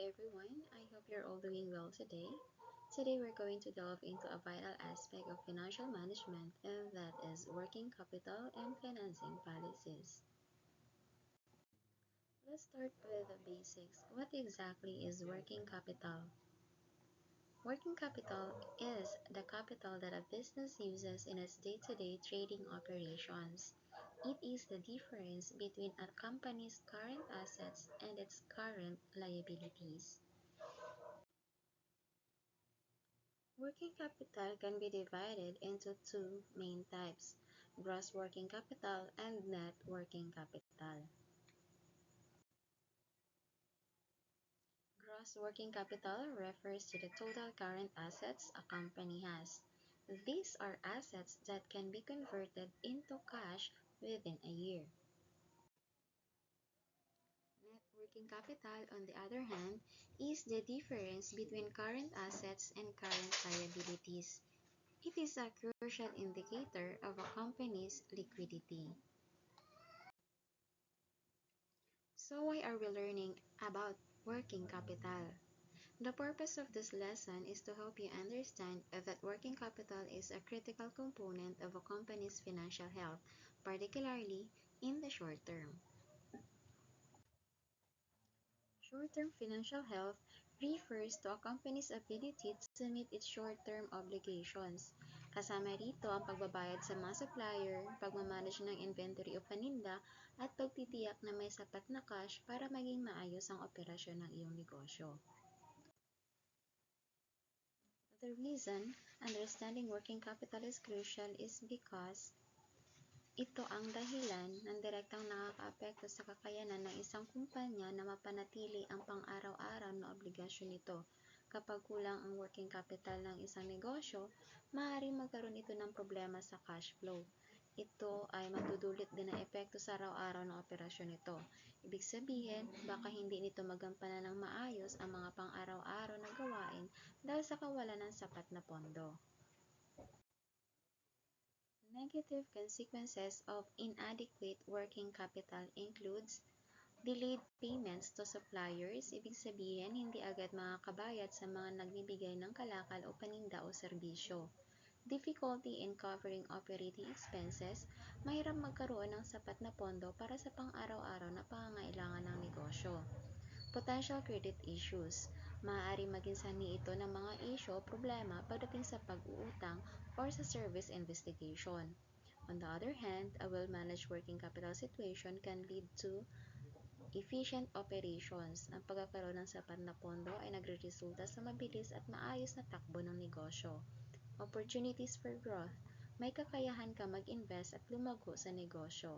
everyone, I hope you're all doing well today. Today we're going to delve into a vital aspect of financial management, and that is working capital and financing policies. Let's start with the basics. What exactly is working capital? Working capital is the capital that a business uses in its day-to-day trading operations. It is the difference between a company's current assets and its current liabilities. Working capital can be divided into two main types: gross working capital and net working capital. Gross working capital refers to the total current assets a company has. These are assets that can be converted into cash within a year. Net working capital, on the other hand, is the difference between current assets and current liabilities. It is a crucial indicator of a company's liquidity. So why are we learning about working capital? The purpose of this lesson is to help you understand that working capital is a critical component of a company's financial health, particularly in the short term. Short-term financial health refers to a company's ability to meet its short-term obligations. Kasama rito ang pagbabayad sa mga supplier, pagmamanage ng inventory o paninda, at pagtitiyak na may sapat na cash para maging maayos ang operasyon ng iyong negosyo. The reason understanding working capital is crucial is because ito ang dahilan ng direktang nakakaapekto sa kakayanan ng isang kumpanya na mapanatili ang pang-araw-araw na obligasyon nito. Kapag kulang ang working capital ng isang negosyo, maaaring magkaroon ito ng problema sa cash flow. Ito ay magdudulot din ng epekto sa araw-araw na operasyon nito. Ibig sabihin, baka hindi nito magampanan ng maayos ang mga pang-araw-araw na gawain dahil sa kawalan ng sapat na pondo. Negative consequences of inadequate working capital includes delayed payments to suppliers. Ibig sabihin, hindi agad makakabayad sa mga nagbibigay ng kalakal o paninda o serbisyo. Difficulty in covering operating expenses. Mahirap magkaroon ng sapat na pondo para sa pang-araw-araw na pangangailangan ng negosyo. Potential credit issues. Maaari maging sanhi ito ng mga isyu o problema pagdating sa pag-uutang or sa service investigation. On the other hand, a well-managed working capital situation can lead to efficient operations. Ang pagkakaroon ng sapat na pondo ay nagreresulta sa mabilis at maayos na takbo ng negosyo. Opportunities for growth. May kakayahan ka mag-invest at lumago sa negosyo.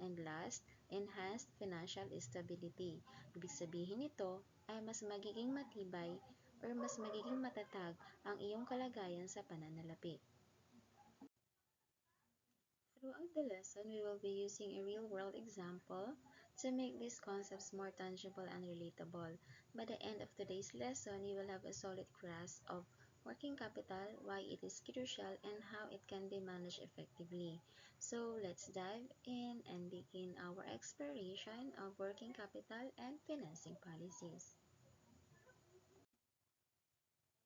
And last, enhanced financial stability. Ibig sabihin nito ay mas magiging matibay or mas magiging matatag ang iyong kalagayan sa pananalapi. Throughout the lesson, we will be using a real-world example to make these concepts more tangible and relatable. By the end of today's lesson, you will have a solid grasp of working capital, why it is crucial, and how it can be managed effectively. So let's dive in and begin our exploration of working capital and financing policies.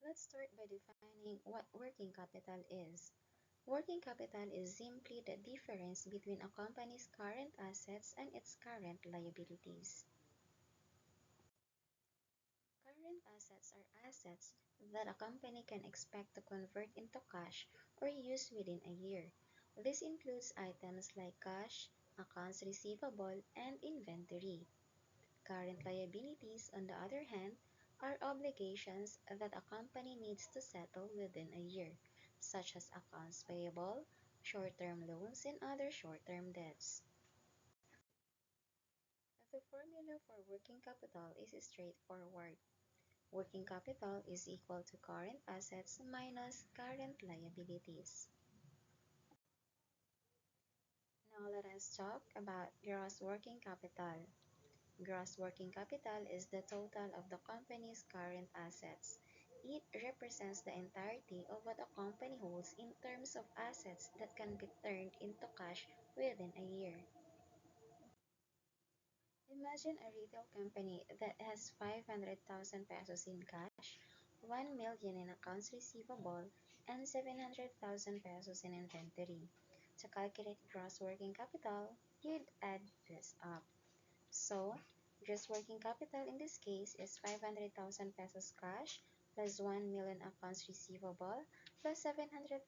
Let's start by defining what working capital is. Working capital is simply the difference between a company's current assets and its current liabilities. Current assets are assets that a company can expect to convert into cash or use within a year. This includes items like cash, accounts receivable, and inventory. Current liabilities, on the other hand, are obligations that a company needs to settle within a year, such as accounts payable, short-term loans, and other short-term debts. The formula for working capital is straightforward. Working capital is equal to current assets minus current liabilities. Now let us talk about gross working capital. Gross working capital is the total of the company's current assets. It represents the entirety of what a company holds in terms of assets that can be turned into cash within a year. Imagine a retail company that has 500,000 pesos in cash, 1 million in accounts receivable, and 700,000 pesos in inventory. To calculate gross working capital, you'd add this up. So, gross working capital in this case is 500,000 pesos cash plus 1 million accounts receivable plus 700,000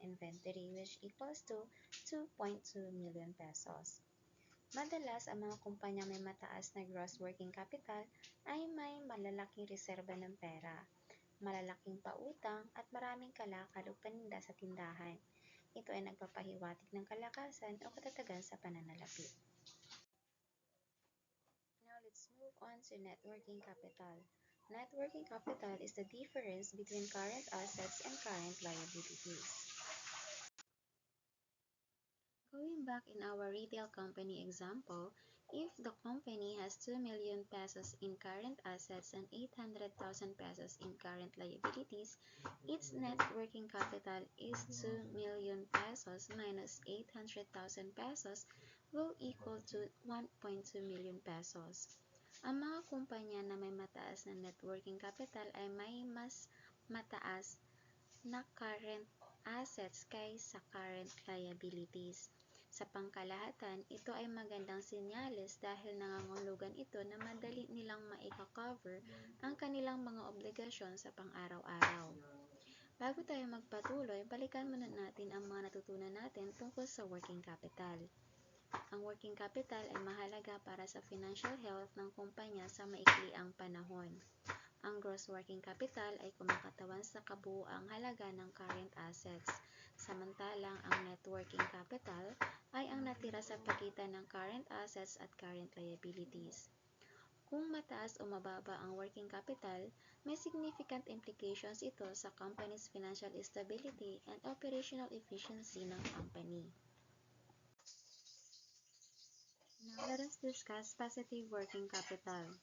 inventory, which equals to 2.2 million pesos. Madalas, ang mga kumpanya may mataas na gross working capital ay may malalaking reserba ng pera, malalaking pautang at maraming kalakal o paninda sa tindahan. Ito ay nagpapahiwatig ng kalakasan o katatagan sa pananalapi. Now let's move on to net working capital. Net working capital is the difference between current assets and current liabilities. Going back in our retail company example, if the company has 2 million pesos in current assets and 800,000 pesos in current liabilities, its net working capital is 2 million pesos minus 800,000 pesos will equal to 1.2 million pesos. Ang mga kumpanya na may mataas na net working capital ay may mas mataas na current assets kaysa current liabilities. Sa pangkalahatan, ito ay magandang senyales dahil nangangahulugan ito na madali nilang maika-cover ang kanilang mga obligasyon sa pang-araw-araw. Bago tayo magpatuloy, balikan muna natin ang mga natutunan natin tungkol sa working capital. Ang working capital ay mahalaga para sa financial health ng kumpanya sa maikliang panahon. Ang gross working capital ay kumakatawan sa kabuuang halaga ng current assets, samantalang ang net working capital ay ang natira sa pagitan ng current assets at current liabilities. Kung mataas o mababa ang working capital, may significant implications ito sa company's financial stability and operational efficiency ng company. Now let us discuss positive working capital.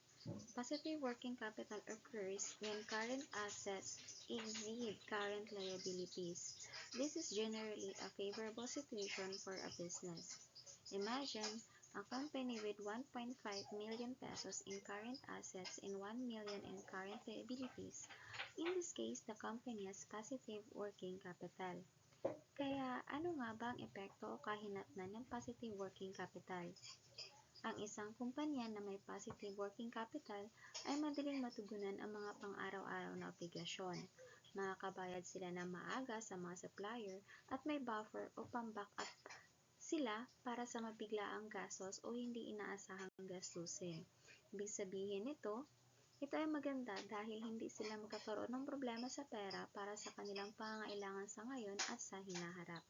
Positive working capital occurs when current assets exceed current liabilities. This is generally a favorable situation for a business. Imagine a company with 1.5 million pesos in current assets and 1 million in current liabilities. In this case, the company has positive working capital. Kaya ano nga ba ang epekto o kahinatnan ng positive working capital? Ang isang kumpanya na may positive working capital ay madaling matugunan ang mga pang-araw-araw na obligasyon. Makakabayad sila ng maaga sa mga supplier at may buffer o pang-backup sila para sa mabiglaang gastos o hindi inaasahang gastusin. Ibig sabihin nito, ito ay maganda dahil hindi sila magkakaroon ng problema sa pera para sa kanilang pangangailangan sa ngayon at sa hinaharap.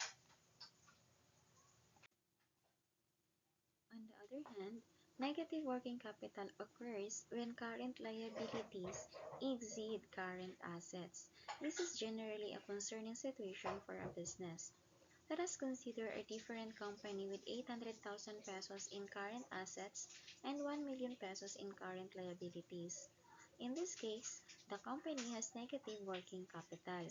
On the other hand, negative working capital occurs when current liabilities exceed current assets. This is generally a concerning situation for a business. Let us consider a different company with 800,000 pesos in current assets and 1 million pesos in current liabilities. In this case, the company has negative working capital.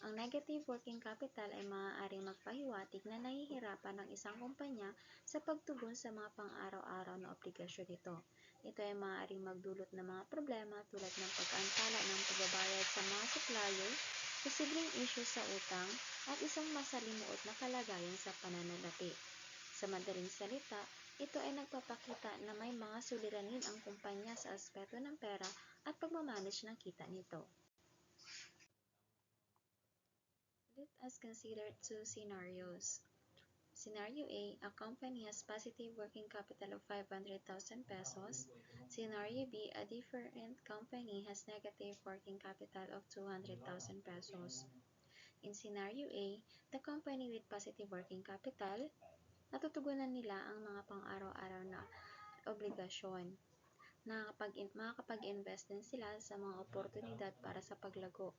Ang negative working capital ay maaaring magpahiwatig na nahihirapan ng isang kumpanya sa pagtugon sa mga pang-araw-araw na obligasyon nito. Ito ay maaaring magdulot ng mga problema tulad ng pag-aantala ng pagbabayad sa mga supplier, posibleng issue sa utang, at isang masalimuot na kalagayan sa pananalapi. Sa madaling salita, ito ay nagpapakita na may mga suliranin ang kumpanya sa aspeto ng pera at pagmamanage ng kita nito. Let us consider two scenarios. Scenario A, a company has positive working capital of 500,000 pesos. Scenario B, a different company has negative working capital of 200,000 pesos. In scenario A, the company with positive working capital, natutugunan nila ang mga pang-araw-araw na obligasyon. Makakapag-invest din sila sa mga oportunidad para sa paglago.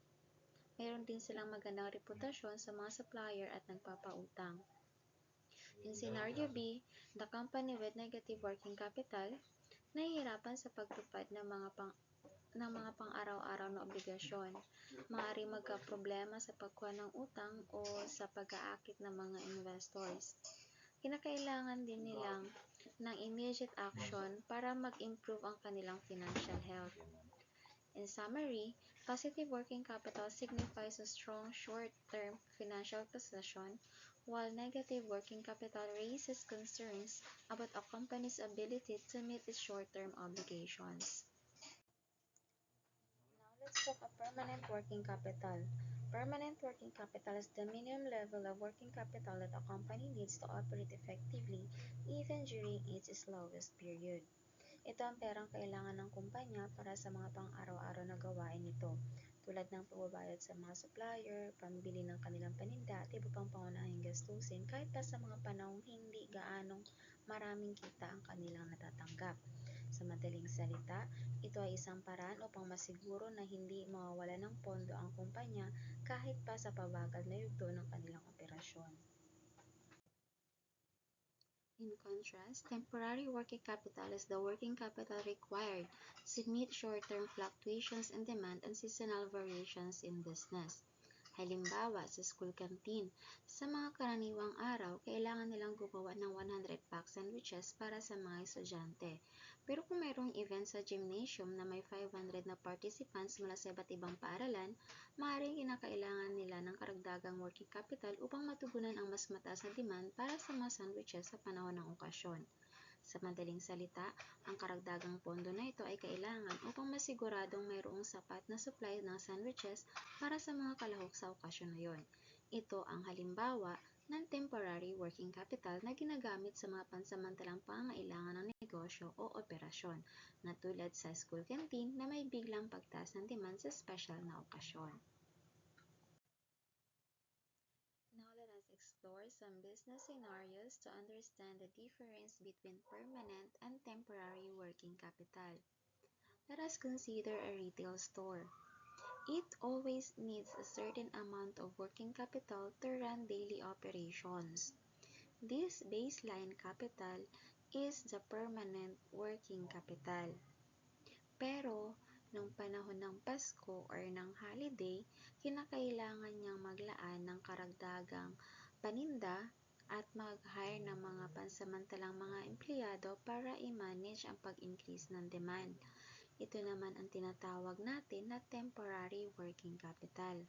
Mayroon din silang magandang reputasyon sa mga supplier at nagpapautang. In scenario B, the company with negative working capital, nahihirapan sa pagtupad ng mga pang-araw-araw na obligasyon. Maaaring magkaproblema sa pagkuha ng utang o sa pag-aakit ng mga investors. Kinakailangan din nilang ng immediate action para mag-improve ang kanilang financial health. In summary, positive working capital signifies a strong short-term financial position, while negative working capital raises concerns about a company's ability to meet its short-term obligations. Now let's talk about permanent working capital. Permanent working capital is the minimum level of working capital that a company needs to operate effectively even during its slowest period. Ito ang perang kailangan ng kumpanya para sa mga pang-araw-araw na gawain nito, tulad ng pagbabayad sa mga supplier, pambili ng kanilang paninda at iba pang pangunahing gastusin kahit pa sa mga panahong hindi gaanong maraming kita ang kanilang natatanggap. Sa madaling salita, ito ay isang paraan upang masiguro na hindi mawawala ng pondo ang kumpanya kahit pa sa pabagal na yugto ng kanilang operasyon. In contrast, temporary working capital is the working capital required to meet short-term fluctuations in demand and seasonal variations in business. Halimbawa, sa school canteen, sa mga karaniwang araw, kailangan nilang gumawa ng 100-pack sandwiches para sa mga estudyante. Pero kung mayroong event sa gymnasium na may 500 na participants mula sa iba't ibang paaralan, maaaring kinakailangan nila ng karagdagang working capital upang matugunan ang mas mataas na demand para sa mga sandwiches sa panahon ng okasyon. Sa madaling salita, ang karagdagang pondo na ito ay kailangan upang masiguradong mayroong sapat na supply ng sandwiches para sa mga kalahok sa okasyon na yon. Ito ang halimbawa ng temporary working capital na ginagamit sa mga pansamantalang pangangailangan ng negosyo o operasyon, na tulad sa school canteen na may biglang pagtaas ng demand sa special na okasyon. Now let us explore some business scenarios to understand the difference between permanent and temporary working capital. Let us consider a retail store. It always needs a certain amount of working capital to run daily operations. This baseline capital is the permanent working capital. Pero, nung panahon ng Pasko or ng holiday, kinakailangan niyang maglaan ng karagdagang paninda at mag-hire ng mga pansamantalang mga empleyado para i-manage ang pag-increase ng demand. Ito naman ang tinatawag natin na temporary working capital.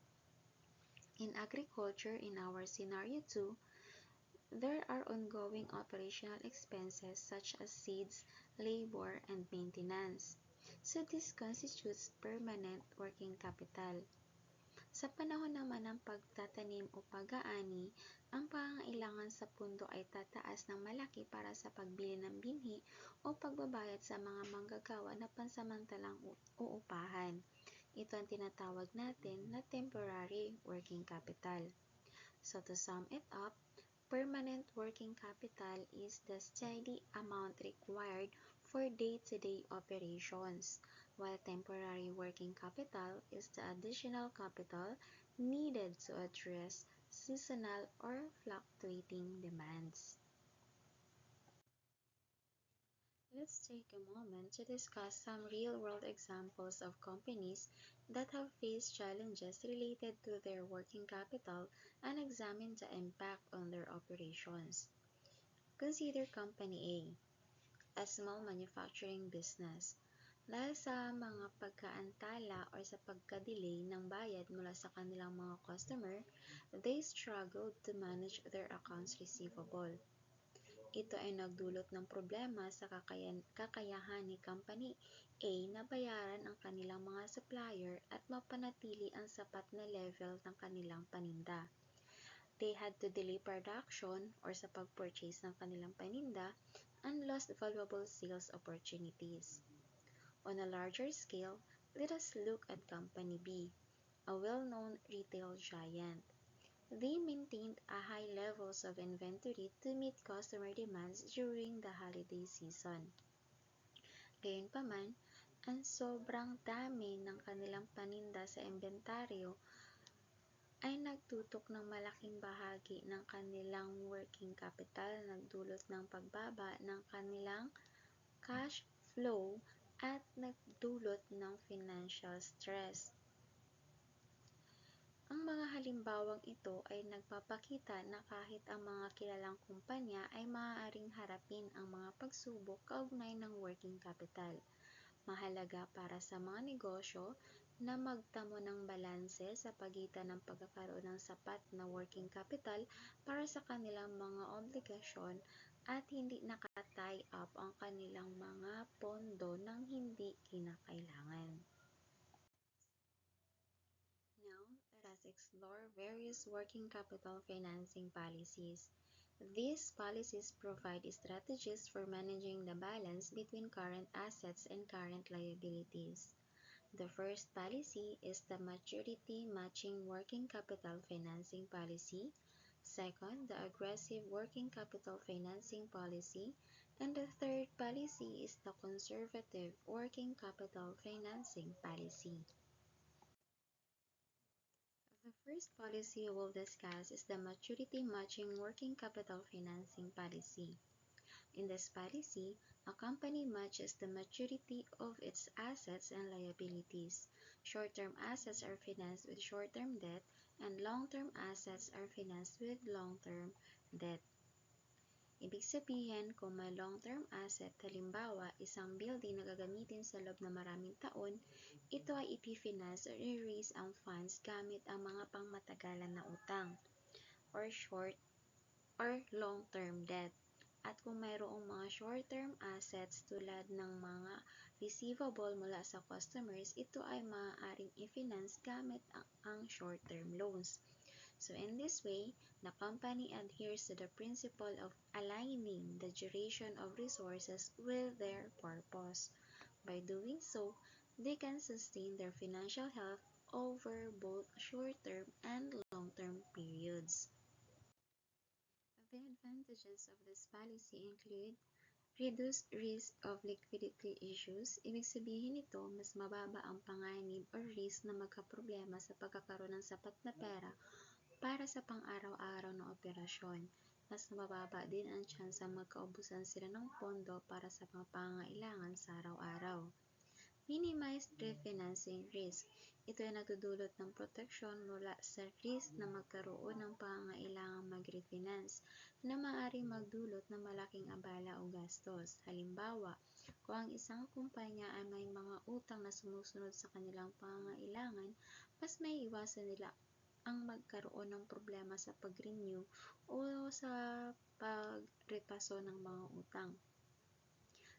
In agriculture, in our scenario 2, there are ongoing operational expenses such as seeds, labor, and maintenance. So this constitutes permanent working capital. Sa panahon naman ng pagtatanim o pag-aani, ang pangangailangan sa pundo ay tataas ng malaki para sa pagbili ng binhi o pagbabayad sa mga manggagawa na pansamantalang uupahan. Ito ang tinatawag natin na temporary working capital. So to sum it up, permanent working capital is the steady amount required for day-to-day operations, while temporary working capital is the additional capital needed to address seasonal or fluctuating demands. Let's take a moment to discuss some real-world examples of companies that have faced challenges related to their working capital and examine the impact on their operations. Consider Company A small manufacturing business. Dahil sa mga pagkaantala or sa pagka-delay ng bayad mula sa kanilang mga customer, they struggled to manage their accounts receivable. Ito ay nagdulot ng problema sa kakayahan ni Company A na bayaran ang kanilang mga supplier at mapanatili ang sapat na level ng kanilang paninda. They had to delay production or sa pag-purchase ng kanilang paninda and lost valuable sales opportunities. On a larger scale, let us look at Company B, a well-known retail giant. They maintained a high levels of inventory to meet customer demands during the holiday season. Gayunpaman, ang sobrang dami ng kanilang paninda sa inventaryo ay nagtutok ng malaking bahagi ng kanilang working capital, nagdulot ng pagbaba ng kanilang cash flow at nagdulot ng financial stress. Ang mga halimbawang ito ay nagpapakita na kahit ang mga kilalang kumpanya ay maaaring harapin ang mga pagsubok kaugnay ng working capital. Mahalaga para sa mga negosyo na magtamo ng balanse sa pagitan ng pagkakaroon ng sapat na working capital para sa kanilang mga obligasyon at hindi naka-tie up ang kanilang mga pondo ng hindi kinakailangan. Now, let us explore various working capital financing policies. These policies provide strategies for managing the balance between current assets and current liabilities. The first policy is the Maturity Matching Working Capital Financing Policy. Second, the Aggressive Working Capital Financing Policy. And the third policy is the Conservative Working Capital Financing Policy. The first policy we'll discuss is the Maturity Matching Working Capital Financing Policy. In this policy, a company matches the maturity of its assets and liabilities. Short-term assets are financed with short-term debt, and long-term assets are financed with long-term debt. Ibig sabihin, kung may long-term asset, halimbawa, isang building na gagamitin sa loob ng maraming taon, ito ay ipifinance or i-raise ang funds gamit ang mga pangmatagalan na utang, or short or long-term debt. At kung mayroong mga short-term assets tulad ng mga receivable mula sa customers, ito ay maaaring i-finance gamit ang short-term loans. So in this way, the company adheres to the principle of aligning the duration of resources with their purpose. By doing so, they can sustain their financial health over both short-term and long-term periods. The advantages of this policy include reduced risk of liquidity issues. Ibig sabihin nito, mas mababa ang panganib o risk na magkaproblema sa pagkakaroon ng sapat na pera para sa pang-araw-araw na operasyon. Mas mababa din ang tsansang magkaubusan sila ng pondo para sa mga pangangailangan sa araw-araw. Minimized refinancing risk. Ito ay nagdudulot ng proteksyon mula sa risk na magkaroon ng pangangailangang mag-refinance na maaaring magdulot ng malaking abala o gastos. Halimbawa, kung ang isang kumpanya ay may mga utang na sumusunod sa kanilang pangangailangan, mas may iwasan nila ang magkaroon ng problema sa pag-renew o sa pagrepaso ng mga utang.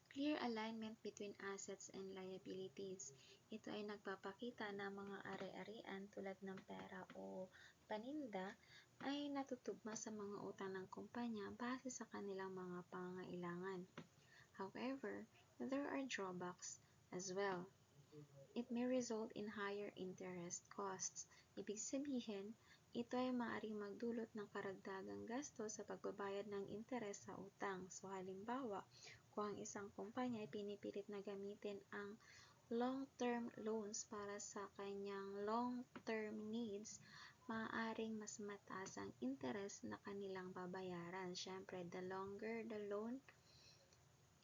Clear alignment between assets and liabilities. Ito ay nagpapakita na mga ari-arian tulad ng pera o paninda ay natutugma sa mga utang ng kumpanya base sa kanilang mga pangangailangan. However, there are drawbacks as well. It may result in higher interest costs. Ibig sabihin, ito ay maaaring magdulot ng karagdagang gasto sa pagbabayad ng interes sa utang. So halimbawa, kung ang isang kumpanya ay pinipilit na gamitin ang long-term loans para sa kanyang long-term needs, maaaring mas mataas ang interes na kanilang babayaran. Siyempre, the longer the loan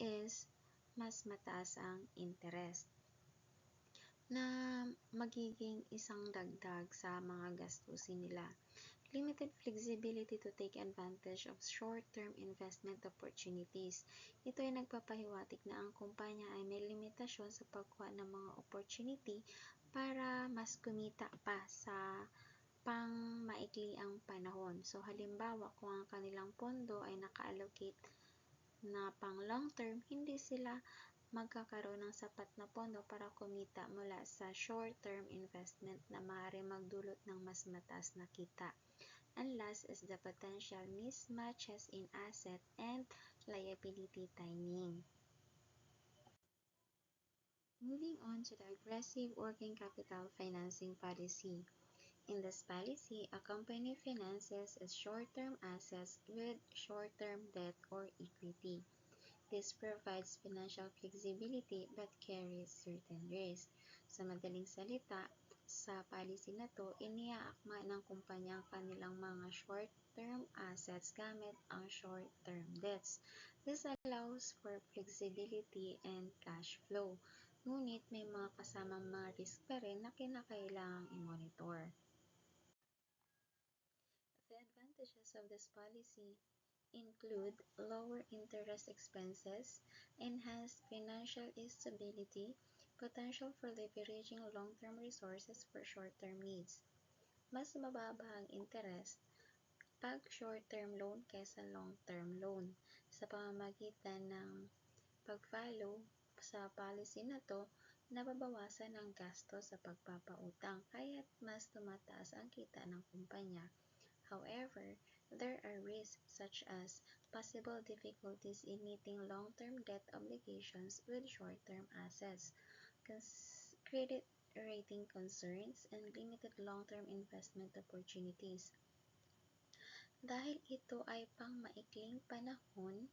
is, mas mataas ang interest na magiging isang dagdag sa mga gastusin nila. Limited flexibility to take advantage of short-term investment opportunities. Ito ay nagpapahiwatig na ang kumpanya ay may limitasyon sa pagkuha ng mga opportunity para mas kumita pa sa pang-maikli ang panahon. So halimbawa, kung ang kanilang pondo ay naka-allocate na pang long-term, hindi sila magkakaroon ng sapat na pondo para kumita mula sa short-term investment na maaaring magdulot ng mas mataas na kita. And last is the potential mismatches in asset and liability timing. Moving on to the aggressive working capital financing policy. In this policy, a company finances its short-term assets with short-term debt or equity. This provides financial flexibility but carries certain risk. Sa madaling salita, sa policy na to, iniaakma ng kumpanya ang kanilang mga short-term assets gamit ang short-term debts. This allows for flexibility and cash flow. Ngunit may mga kasamang mga risk pa rin na kinakailangang i-monitor. advantages of this policy include lower interest expenses, enhanced financial stability, potential for leveraging long-term resources for short-term needs. Mas mababa ang interest pag short-term loan kaysa long-term loan sa pamamagitan ng pag-follow sa policy na to, nababawasan ang gasto sa pagpapautang kaya't mas tumataas ang kita ng kumpanya. However, there are risks such as possible difficulties in meeting long-term debt obligations with short-term assets, credit rating concerns, and limited long-term investment opportunities. Dahil ito ay pang-maikling panahon,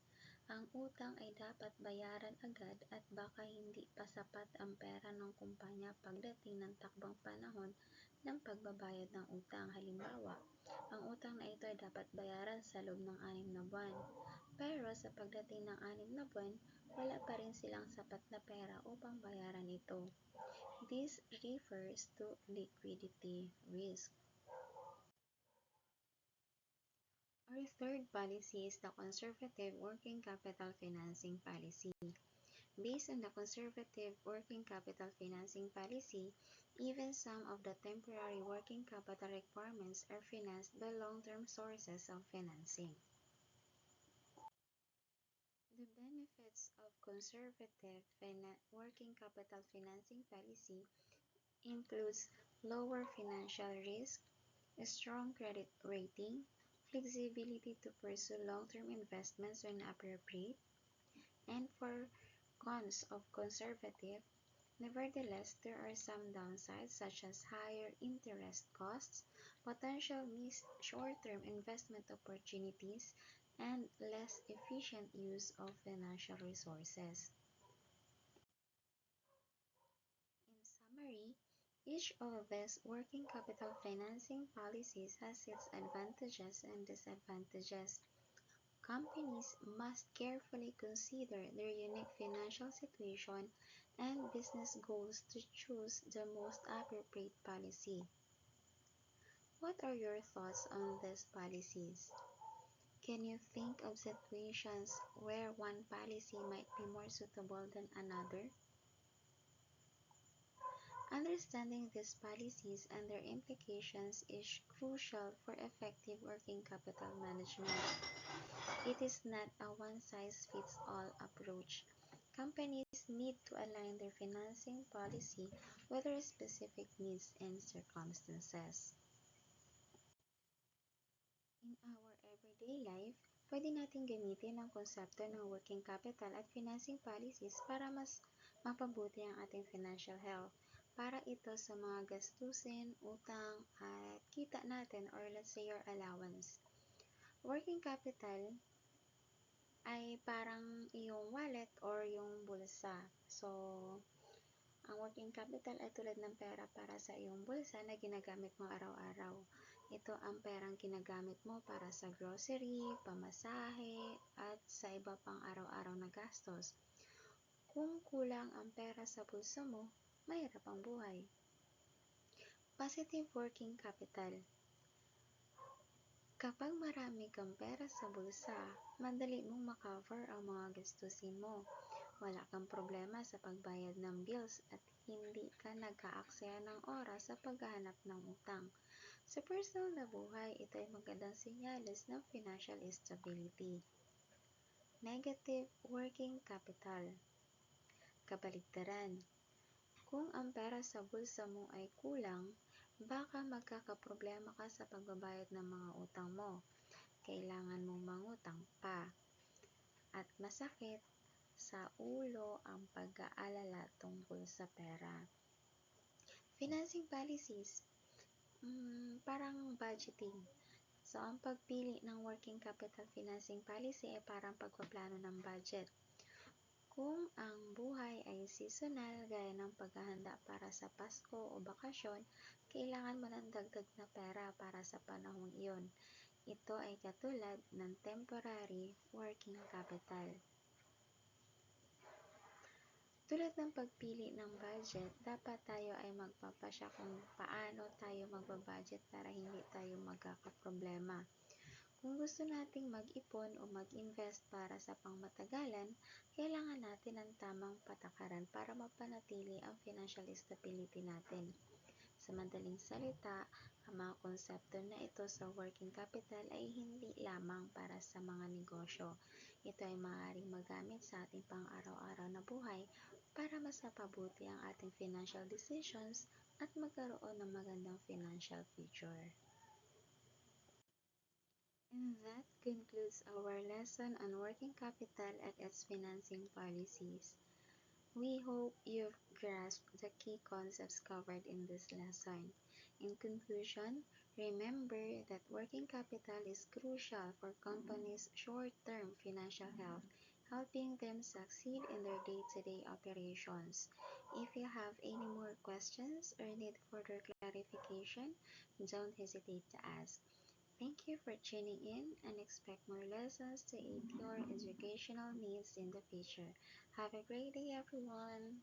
ang utang ay dapat bayaran agad at baka hindi pa sapat ang pera ng kumpanya pagdating ng takbang panahon ng pagbabayad ng utang. Halimbawa, ang utang na ito ay dapat bayaran sa loob ng 6 na buwan. Pero sa pagdating ng 6 na buwan, wala pa rin silang sapat na pera upang bayaran ito. This refers to liquidity risk. Our third policy is the conservative working capital financing policy. Based on the conservative working capital financing policy, even some of the temporary working capital requirements are financed by long-term sources of financing. The benefits of conservative working capital financing policy includes lower financial risk, a strong credit rating, flexibility to pursue long-term investments when appropriate, and for cons of conservative, nevertheless, there are some downsides such as higher interest costs, potential missed short-term investment opportunities, and less efficient use of financial resources. In summary, each of these working capital financing policies has its advantages and disadvantages. Companies must carefully consider their unique financial situation and business goals to choose the most appropriate policy. What are your thoughts on these policies? Can you think of situations where one policy might be more suitable than another? Understanding these policies and their implications is crucial for effective working capital management. It is not a one-size-fits-all approach. Companies need to align their financing policy with their specific needs and circumstances. In our everyday life, pwede natin gamitin ang konsepto ng working capital at financing policies para mas mapabuti ang ating financial health. Para ito sa mga gastusin, utang, at kita natin or let's say your allowance. Working capital ay parang iyong wallet or yung bulsa. So, ang working capital ay tulad ng pera para sa iyong bulsa na ginagamit mo araw-araw. Ito ang perang ginagamit mo para sa grocery, pamasahe, at sa iba pang araw-araw na gastos. Kung kulang ang pera sa bulsa mo, mahirap ang buhay. Positive working capital. Kapag marami kang pera sa bulsa, madali mong makover ang mga gastusin mo. Wala kang problema sa pagbayad ng bills at hindi ka nag-aaksaya ng oras sa paghahanap ng utang. Sa personal na buhay, ito ay magandang senyales ng financial stability. Negative working capital. Kabaligtaran. Kung ang pera sa bulsa mo ay kulang, baka magkakaproblema ka sa pagbabayad ng mga utang mo. Kailangan mong mangutang pa. At masakit sa ulo ang pag-aalala tungkol sa pera. Financing policies. Parang budgeting. So, ang pagpili ng working capital financing policy ay parang pagpaplano ng budget. Kung ang buhay ay seasonal gaya ng paghahanda para sa Pasko o bakasyon, kailangan mo ng dagdag na pera para sa panahong iyon. Ito ay katulad ng temporary working capital. Tulad ng pagpili ng budget, dapat tayo ay magpapasya kung paano tayo magbabudget para hindi tayo magkakaproblema. Kung gusto nating mag-ipon o mag-invest para sa pangmatagalan, kailangan natin ng tamang patakaran para mapanatili ang financial stability natin. Sa madaling salita, ang mga konsepto na ito sa working capital ay hindi lamang para sa mga negosyo. Ito ay maaaring magamit sa ating pang-araw-araw na buhay para mas mapabuti ang ating financial decisions at magkaroon ng magandang financial future. And that concludes our lesson on working capital and its financing policies. We hope you've grasped the key concepts covered in this lesson. In conclusion, remember that working capital is crucial for companies' short-term financial health, helping them succeed in their day-to-day operations. If you have any more questions or need further clarification, don't hesitate to ask. Thank you for tuning in and expect more lessons to aid your educational needs in the future. Have a great day, everyone!